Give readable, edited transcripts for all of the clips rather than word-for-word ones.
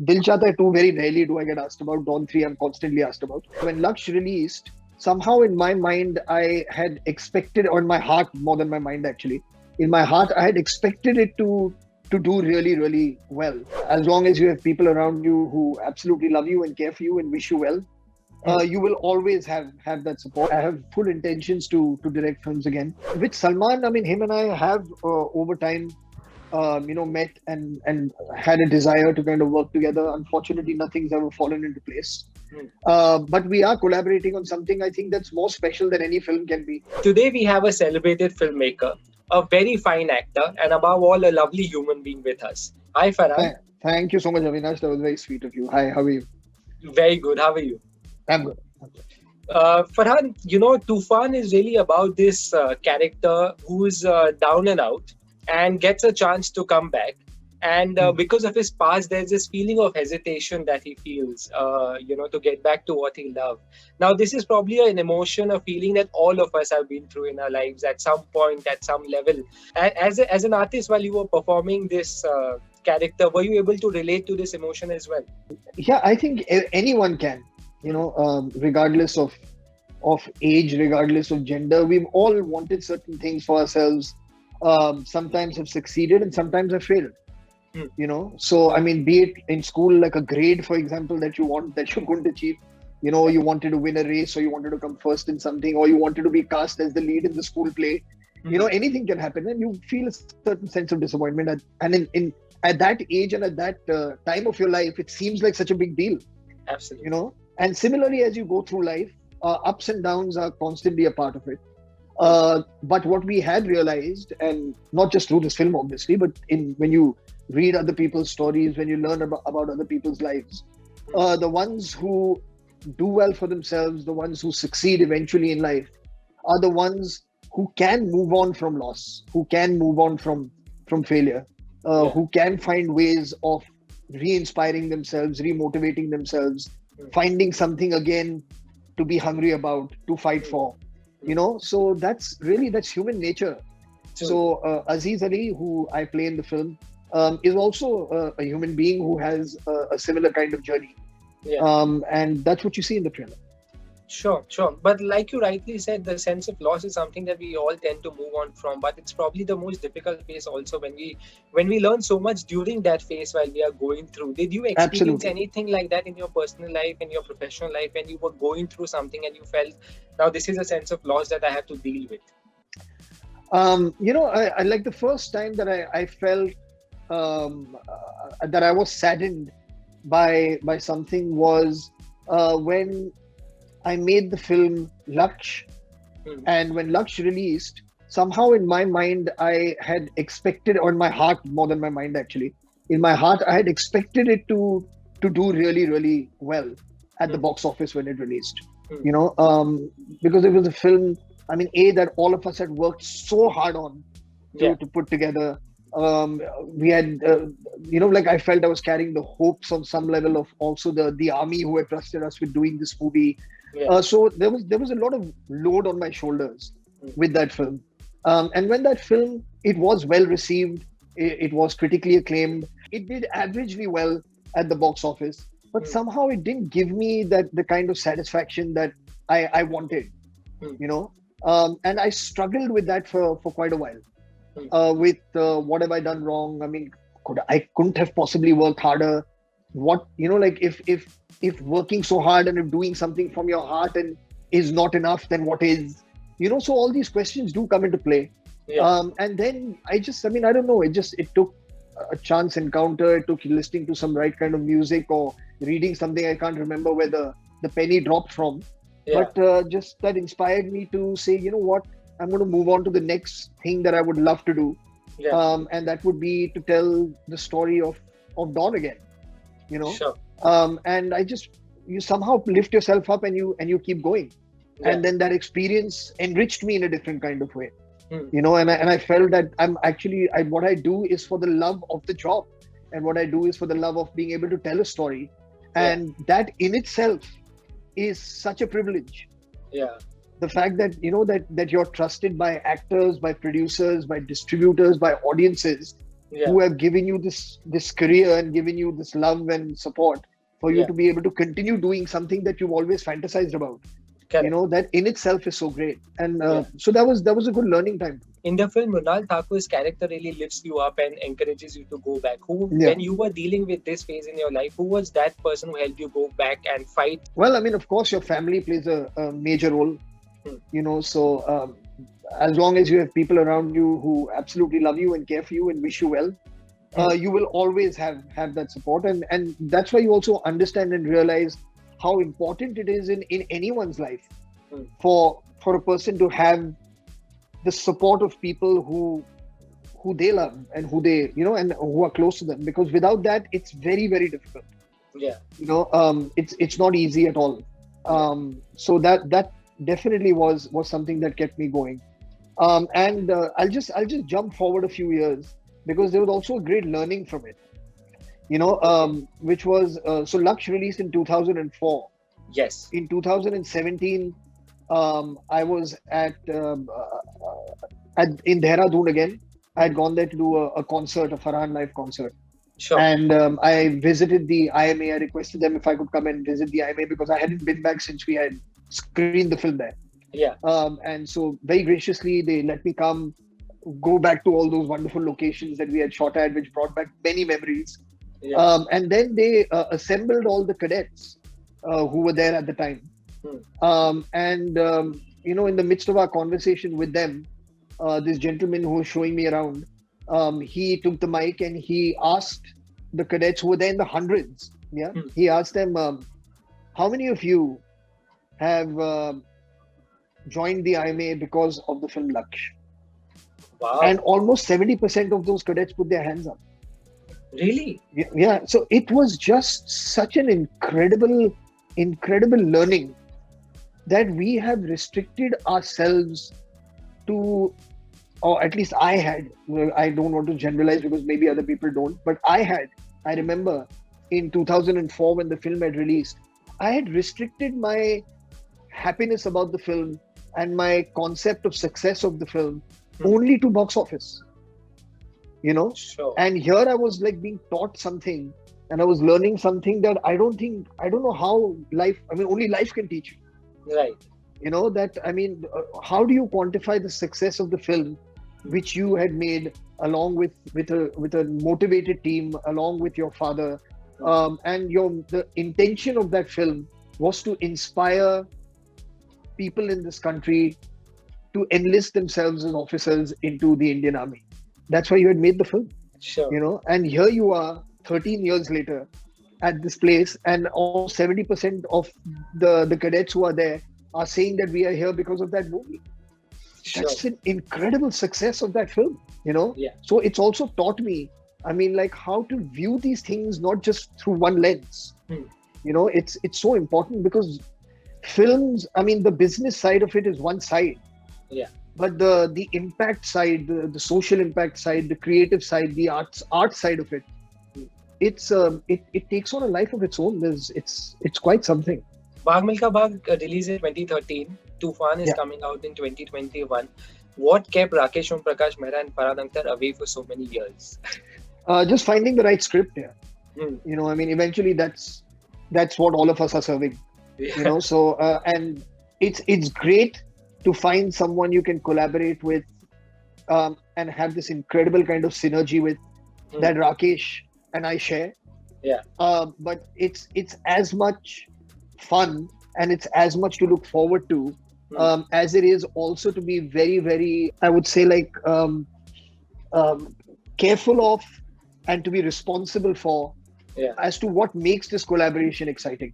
Dil Chahta Hai 2 very rarely do I get asked about. Dawn 3 I'm constantly asked about. When Lakshya released, somehow in my mind I had expected, or in my heart more than my mind actually, in my heart I had expected it to do really, really well. As long as you have people around you who absolutely love you and care for you and wish you well, Hmm. you will always have that support. I have full intentions to direct films again. With Salman, I mean, him and I have over time, met and had a desire to kind of work together. Unfortunately, nothing's ever fallen into place. Hmm. But we are collaborating on something I think that's more special than any film can be. Today we have a celebrated filmmaker, a very fine actor, and above all, a lovely human being with us. Hi, Farhan. Thank you so much, Avinash. That was very sweet of you. Hi, how are you? Very good. How are you? I'm good. I'm good. Farhan, Toofaan is really about this character who's down and out and gets a chance to come back. And Hmm. because of his past, there's this feeling of hesitation that he feels, to get back to what he loved. Now, this is probably an emotion, a feeling that all of us have been through in our lives at some point, at some level. And as an artist, while you were performing this character, were you able to relate to this emotion as well? Yeah, I think anyone can, Hmm. regardless of age, regardless of gender. We've all wanted certain things for ourselves. Sometimes have succeeded and sometimes have failed. Hmm. So I mean, be it in school, like a grade, for example, that you couldn't achieve. Yeah. You wanted to win a race, or you wanted to come first in something, or you wanted to be cast as the lead in the school play. Hmm. Anything can happen, and you feel a certain sense of disappointment. And in at that age and at that time of your life, it seems like such a big deal. Absolutely. And similarly, as you go through life, ups and downs are constantly a part of it. Hmm. But what we had realized, and not just through this film, obviously, but in when you read other people's stories, when you learn about other people's lives, the ones who do well for themselves, the ones who succeed eventually in life, are the ones who can move on from loss, who can move on from failure, Yeah. who can find ways of re-inspiring themselves, re-motivating themselves, Hmm. finding something again to be hungry about, to fight Hmm. for. Hmm. So that's human nature. True. So Aziz Ali, who I play in the film, is also a human being who has a similar kind of journey, Yeah. and that's what you see in the trailer. Sure, sure. But like you rightly said, the sense of loss is something that we all tend to move on from. But it's probably the most difficult phase also when we learn so much during that phase while we are going through. Did you experience Absolutely. anything like that in your personal life, in your professional life, when you were going through something and you felt, now this is a sense of loss that I have to deal with? I like the first time that I felt that I was saddened by something was when I made the film Laksh, Hmm. and when Laksh released, somehow in my mind I had expected, or in my heart more than my mind actually, in my heart I had expected it to do really, really well at the Hmm. box office when it released. Hmm. Because it was a film. I mean, that all of us had worked so hard on Yeah. to put together. We had, like I felt I was carrying the hopes on some level of also the army who had trusted us with doing this movie. Yeah. So there was a lot of load on my shoulders Hmm. with that film. And when that film, it was well received, it was critically acclaimed. It did averagely well at the box office, but Hmm. somehow it didn't give me that the kind of satisfaction that I wanted. Hmm. And I struggled with that for quite a while. Hmm. With what have I done wrong? I mean, I couldn't have possibly worked harder. What like if working so hard and if doing something from your heart and is not enough, then what is? So all these questions do come into play. Yeah. And then I mean, I don't know. It took a chance encounter. It took listening to some right kind of music or reading something. I can't remember where the penny dropped from, Yeah. but just that inspired me to say, you know what, I'm going to move on to the next thing that I would love to do, Yeah. and that would be to tell the story of Dawn again. You know, Sure. and you somehow lift yourself up and you keep going, Yeah. and then that experience enriched me in a different kind of way. Hmm. And I felt that what I do is for the love of the job, and what I do is for the love of being able to tell a story, Yeah. and that in itself is such a privilege. Yeah. The fact that that you're trusted by actors, by producers, by distributors, by audiences, Yeah. who have given you this career and given you this love and support for you Yeah. to be able to continue doing something that you've always fantasized about. Correct. That in itself is so great. And Yeah. so that was a good learning time. In the film, Mrunal Thakur's character really lifts you up and encourages you to go back. Who, Yeah. when you were dealing with this phase in your life, who was that person who helped you go back and fight? Well, I mean, of course, your family plays a major role. So as long as you have people around you who absolutely love you and care for you and wish you well, you will always have that support, and that's why you also understand and realize how important it is in anyone's life for a person to have the support of people who they love and who they and who are close to them, because without that it's very, very difficult. Yeah. It's not easy at all. So that definitely was something that kept me going. And I'll just jump forward a few years, because there was also a great learning from it, which was so Lakshya released in 2004. Yes. In 2017, I was in Dehradun again. I had gone there to do a concert, a Farhan live concert. Sure. And I visited the IMA. I requested them if I could come and visit the IMA, because I hadn't been back since we had screened the film there. Yeah. And so very graciously, they let me come, go back to all those wonderful locations that we had shot at, which brought back many memories. Yeah. And then they assembled all the cadets who were there at the time. In the midst of our conversation with them, this gentleman who was showing me around, he took the mic and he asked the cadets who were there in the hundreds. Yeah, he asked them, how many of you have joined the IMA because of the film Lakshya? Wow. And almost 70% of those cadets put their hands up. Really? Yeah. So it was just such an incredible learning that we have restricted ourselves to, or at least I had. I don't want to generalize because maybe other people don't, but I remember in 2004 when the film had released, I had restricted my happiness about the film and my concept of success of the film only to box office. Sure. And here I was like being taught something, and I was learning something that I don't know how only life can teach you. Right. How do you quantify the success of the film which you had made along with a motivated team, along with your father, and the intention of that film was to inspire people in this country to enlist themselves as officers into the Indian Army. That's why you had made the film. Sure. And here you are 13 years later at this place, and almost 70% of the cadets who are there are saying that we are here because of that movie. Sure. That's an incredible success of that film, Yeah. So it's also taught me, how to view these things not just through one lens. It's so important, because films, the business side of it is one side. Yeah. But the impact side, the social impact side, the creative side, the art side of it, it takes on a life of its own. It's quite something. Bhag Milkha Bhag released in 2013. Toofaan is coming out in 2021. What kept Rakesh Om Prakash Mehra and Farhan Akhtar away for so many years? Just finding the right script here. Eventually that's what all of us are serving. Yeah. So and it's great to find someone you can collaborate with and have this incredible kind of synergy with that Rakesh and I share. Yeah. But it's as much fun and it's as much to look forward to as it is also to be very, very, I would say, careful of and to be responsible for as to what makes this collaboration exciting.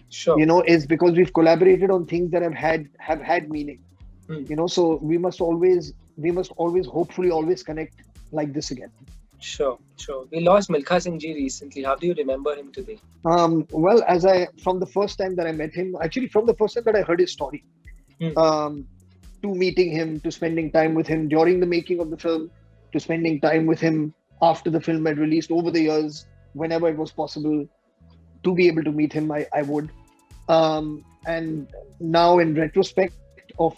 Sure. Is because we've collaborated on things that have had meaning. So we must always hopefully always connect like this again. Sure. We lost Milkha Singh ji recently. How do you remember him today? Well, from the first time that I met him, actually from the first time that I heard his story, to meeting him, to spending time with him during the making of the film, to spending time with him after the film had released over the years, whenever it was possible to be able to meet him, I would. And now in retrospect of,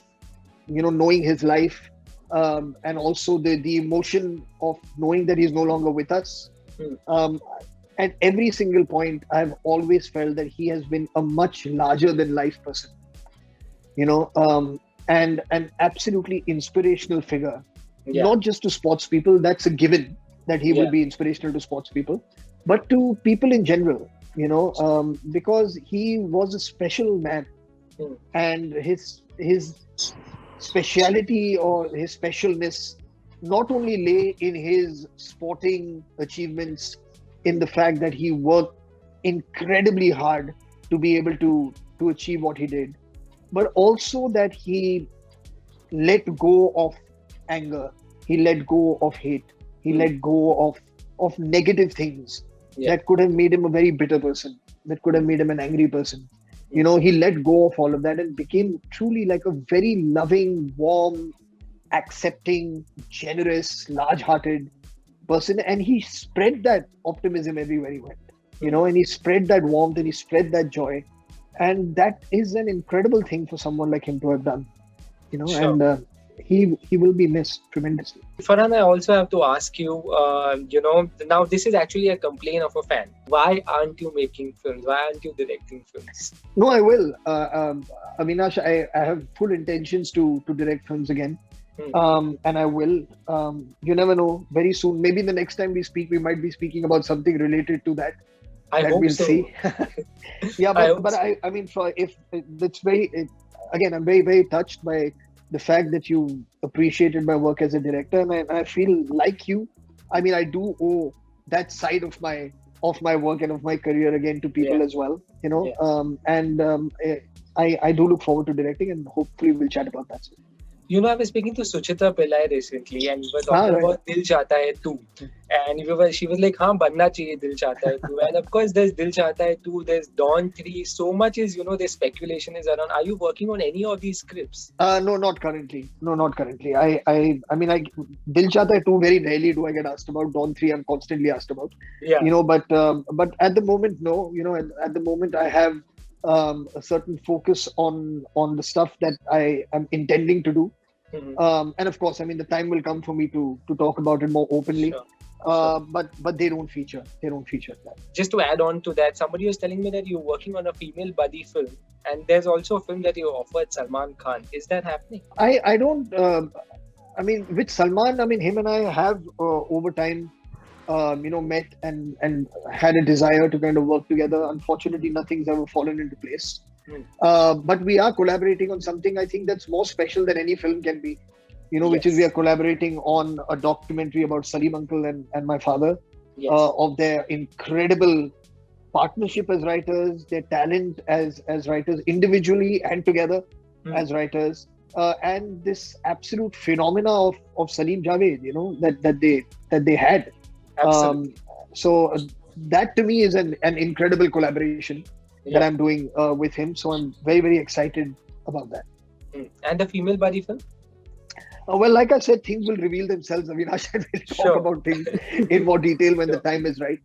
knowing his life and also the emotion of knowing that he's no longer with us. Hmm. At every single point, I've always felt that he has been a much larger than life person, and an absolutely inspirational figure, Yeah. not just to sports people. That's a given that he will Yeah. be inspirational to sports people, but to people in general, because he was a special man, Hmm. and his speciality or his specialness not only lay in his sporting achievements, in the fact that he worked incredibly hard to be able to achieve what he did, but also that he let go of anger, he let go of hate, he let go of negative things Yeah. that could have made him a very bitter person, that could have made him an angry person. He let go of all of that and became truly like a very loving, warm, accepting, generous, large-hearted person, and he spread that optimism everywhere he went. And he spread that warmth and he spread that joy, and that is an incredible thing for someone like him to have done. Sure. And he will be missed tremendously. Farhan, I also have to ask you, now this is actually a complaint of a fan. Why aren't you making films? Why aren't you directing films? No, I will. Avinash, I have full intentions to direct films again. And I will. You never know. Very soon, maybe the next time we speak, we might be speaking about something related to that. I that hope we'll so. see. Yeah, but I mean, if it's again, I'm very, very touched by the fact that you appreciated my work as a director, and I feel like you. I mean, I do owe that side of my work and of my career again to people as well. I do look forward to directing, and hopefully we'll chat about that soon. I was speaking to Suchita Pillai recently, and we were talking about Dil Chahta Hai 2. And she was like, "Haan, banna chahiye Dil Chahta Hai 2." And of course, there's Dil Chahta Hai 2, there's Dawn 3. So much is, there's speculation is around. Are you working on any of these scripts? No, not currently. No, not currently. I mean, Dil Chahta Hai 2, very rarely do I get asked about. Dawn 3, I'm constantly asked about. Yeah. But at the moment, no. At the moment, I have a certain focus on the stuff that I am intending to do. And of course, I mean, the time will come for me to talk about it more openly. Sure. But they don't feature. They don't feature that. Just to add on to that, somebody was telling me that you're working on a female buddy film, and there's also a film that you offered Salman Khan. Is that happening? I don't. I mean, with Salman, I mean, him and I have over time, met and had a desire to kind of work together. Unfortunately, nothing's ever fallen into place. But we are collaborating on something I think that's more special than any film can be, which is we are collaborating on a documentary about Salim uncle and my father, of their incredible partnership as writers, their talent as writers individually and together as writers, and this absolute phenomena of Salim-Javed, that they had. So that to me is an incredible collaboration that I'm doing with him. So I'm very, very excited about that. And the female buddy film? Well, like I said, things will reveal themselves. Avinash, I will talk about things in more detail when the time is right.